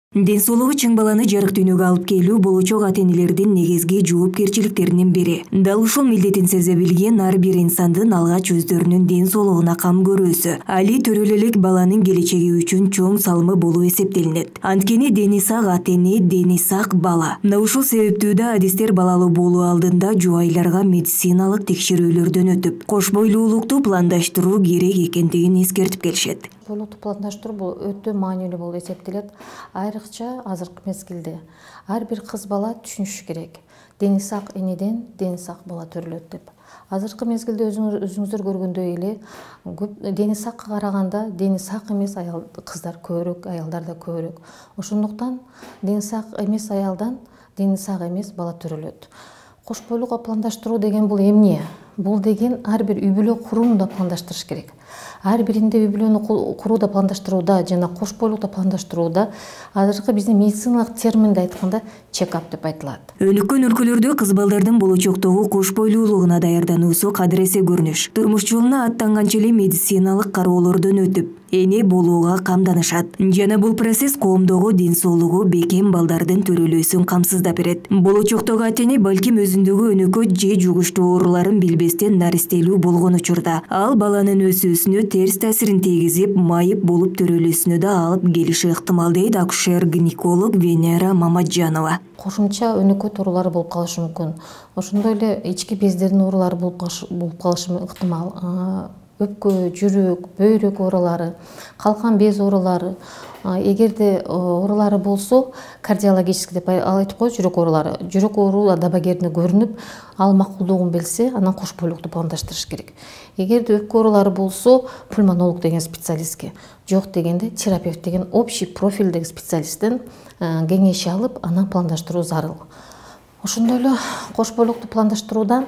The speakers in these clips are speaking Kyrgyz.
Ден соолугу чың баланы жарык дүйнөгө алып келүү болочок ата-энелердин негизги жоопкерчиликтеринин бири. Дал ушул милдетин сезе билген ар бир инсандын алгач өздөрүнүн ден соолугуна кам көрүүсү, али төрөлө баланын келечеги үчүн чоң салымы болуп эсептелинет. Анткени дени сак ата-эне, дени сак бала. Мына ушул себептүү да адистер балалуу болуу алдында жубайларга медициналык текшерүүлөрдөн өтүп, кош бойлуулукту пландаштыруу керек экендигин эскертип келишет. Бойлукту пландаштыруу бул өтө маанилүү болуп эсептелет. Айрыкча азыркы мезгилде ар бир кыз бала түшүнүшү керек. Дени сак энеден дени сак бала төрөлөт деп. Азыркы мезгилде өзүңүздөр көргөндөй эле көп дени сакка караганда дени сак эмес кыздар көбүрөөк, аялдар да көбүрөөк. Ошондуктан дени сак эмес аялдан дени сак эмес бала төрөлөт. Кош бойлууга пландаштыруу деген бул эмне? Бул деген ар бир үй бүлө курууну да пландаштырыш керек. Ар биринде үй бүлөнү курууда пландаштырууда жана кош бойлукта пландаштырууда азыркы биздин медициналык терминде айтканда чекап деп айтылат. Өнүккөн өлкөлөрдө кыз балдардын болочоктогу кош бойлуулугуна даярдануусу кадыресе көрүнүш. Турмуш жолуна аттанганча эле медициналык кароолордон өтүп, эне болууга камданышат. Жана бул процесс коомдогу ден соолугу бекем балдардын төрөлүүсүн камсыздап берет. Болочоктогу ата-эне балким өзүндөгү өнөкөт же жугуштуу ооруларын билбестен наристелүү болгон учурда ал баланын өсүүсүнө терс таасирин тийгизип, майып болуп төрөлүүсүнө да алып келиши ыктымал дейт акушер-гинеколог Венера Мамаджанова. Кошумча өнөкөт оорулары болуп калышы мүмкүн. Ошондой эле ички бездердин оорулары болуп калышы ыктымал. Өпкө, жүрөк, бөйрөк оорулары, калкан без оорулары. Эгерде оорулары болсо, кардиологический деп айтып коебуз, жүрөк оорулары. Жүрөк ооруу адабагерине көрүнүп, ал макулдугун билсе, анан кош бойлукту пландаштырыш керек. Эгерде өпкө оорулары болсо, пульмонолог деген специалистке, жок дегенде терапевт деген общий профилдеги специалисттен кеңеш алып, анан пландаштыруу зарыл. Ошондой эле кош бойлукту пландаштырууда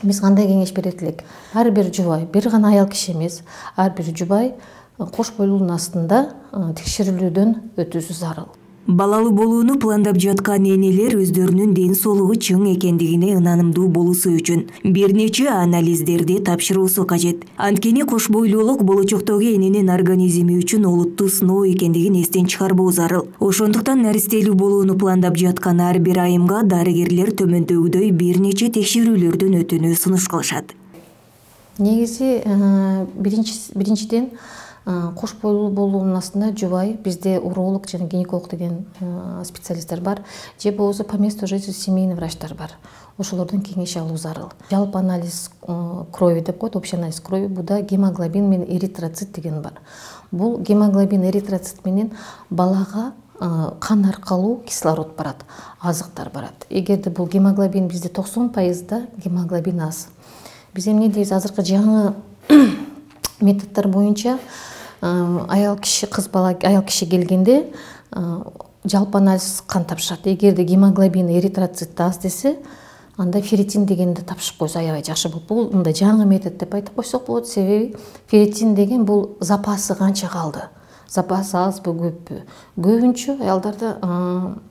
биз кандай кеңеш берет элек? Ар бир жубай, бир гана аял киши эмес, ар бир жубай кош бойлуулугунун астында текшерүүлүүдөн өтүүсү зарыл. Балалуу болууну пландап жаткан энелер өздөрүнүн ден соолугу чың экендигине ынанымдуу болуусу үчүн бир нече анализдерди тапшыруусу кажет. Анткени кош бойлуулук болочоктогу эненин организми үчүн олуттуу сыноо экендигин эстен чыгарбоо зарыл. Ошондуктан наристелүү болууну пландап жаткан ар бир айымга дарыгерлер төмөндөгүдөй бир нече текшерүүлөрдөн өтүүнү сунуш кылышат. Негизи биринчиден кош бойлуу болуунун астында жубай, бизде уролог жана гинеколог деген специалисттер бар, же болбосо по месту жительства семейный врачтар бар. Ошолордон кеңеш алуу зарыл. Жалпы анализ крови деп коет, общий анализ крови, буда гемоглобин менен эритроцит деген бар. Бул гемоглобин, эритроцит менен балага кан аркылуу кислород барат, азыктар барат. Эгерде бул гемоглобин бизде 90% гемоглобин аз. Биз эмне дейбиз, азыркы жаңы методдор боюнча аял киши, кыз бала, аял киши келгенде жалпы анализ кан тапшырат. Эгерде гемоглобин, эритроцит аз десе, анда ферритин дегенди тапшырып койсо аябай жакшы болот. Бул мындай жаңы метод деп айтып койсок болот. Себеби ферритин деген бул запасы канча калды? Запасы азбы, көппү? Көбүнчө аялдарда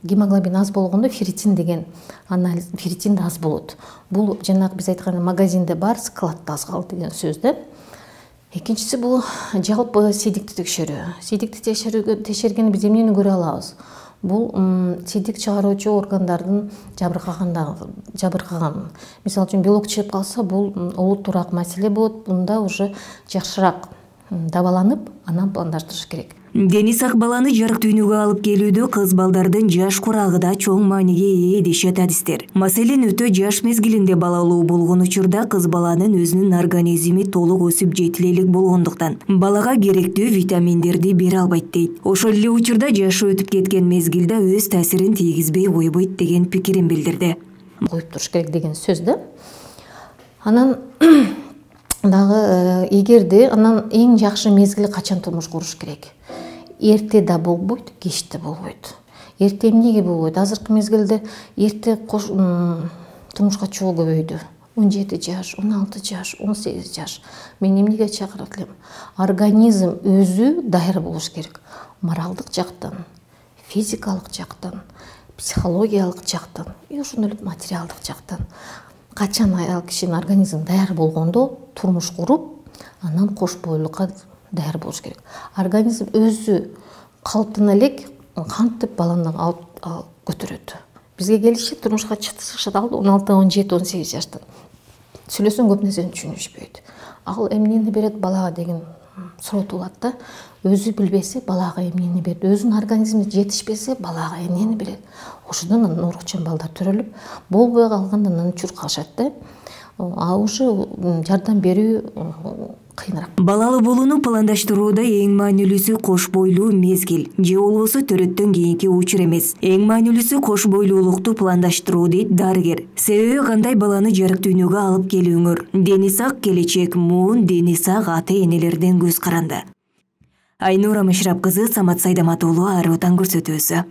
гемоглобин аз болгондо ферритин деген анализ, ферритин да аз болот. Бул жанагы биз айткан магазинде бар, складда аз калды деген сөз да. Экинчиси бул жалпы сейдикти текшерүү. Сейдикти текшергенде биз эмнени көрө алабыз? Бул сейдик чыгаруучу органдардын жабыркаган. Мисалы үчүн белок чыгып калса, бул олуттуураак маселе болот. Бунда уже жакшыраак дабаланып, анан пландаштырыш керек. Дени сак баланы жарык дүйнөгө алып келүүдө кыз балдардын жаш курагы да чоң мааниге ээ дешет адистер. Маселен, өтө жаш мезгилинде балалуу болгон учурда кыз баланын өзүнүн организми толук өсүп жетиле элек болгондуктан балага керектүү витаминдерди бере албайт дейт. Ошол эле учурда жашы өтүп кеткен мезгилде өз таасирин тийгизбей койбойт деген пикирин билдирди. Коюп туруш керек деген сөз да. Анан дагы эгерде анан эң жакшы мезгили качан турмуш куруш керек? Эрте да болбойт, кеч да болбойт. Эрте эмнеге болбойт? Азыркы мезгилде эрте турмушка чыгуу көбөйдү. 17 жаш, 16 жаш, 18 жаш. Мен эмнеге чакырат элем? Организм өзү даяр болуш керек. Моралдык жактан, физикалык жактан, психологиялык жактан, ошондой эле материалдык жактан. Качан аял кишинин организми даяр болгондо турмуш куруп, анан кош бойлукка даяр болуш керек. Организм өзү калыптана элек кантип баланы көтөрөт. Бизге келишет, турмушка чыкышат алды 16, 17, 18 жаштан. Сүйлөсөң көп нерсени түшүнүшпөйт. Ал эмнени берет балага деген суроо туулат да. Өзү билбесе балага эмнени берет, өзүнүн организмине жетишпесе балага эмнени берет. Ошондон оорукчан балдар төрөлүп, болбой калганда анан чуркалышат да. А уже жардам берүү кыйыныраак. Балалы болууну пландаштырууда эң маанилүүсү кош бойлуу мезгил же болбосо төрөттөн кийинки учур эмес. Эң маанилүүсү кош бойлуулукту пландаштыруу дейт дарыгер. Себеби кандай баланы жарык дүйнөгө алып келүүңөр. Дени сак келечек муун, дени сак ата-энелерден көз каранды. Айнура Мышрап кызы, Самат Сайдамат уулу, Ар Отан көрсөтүүсү.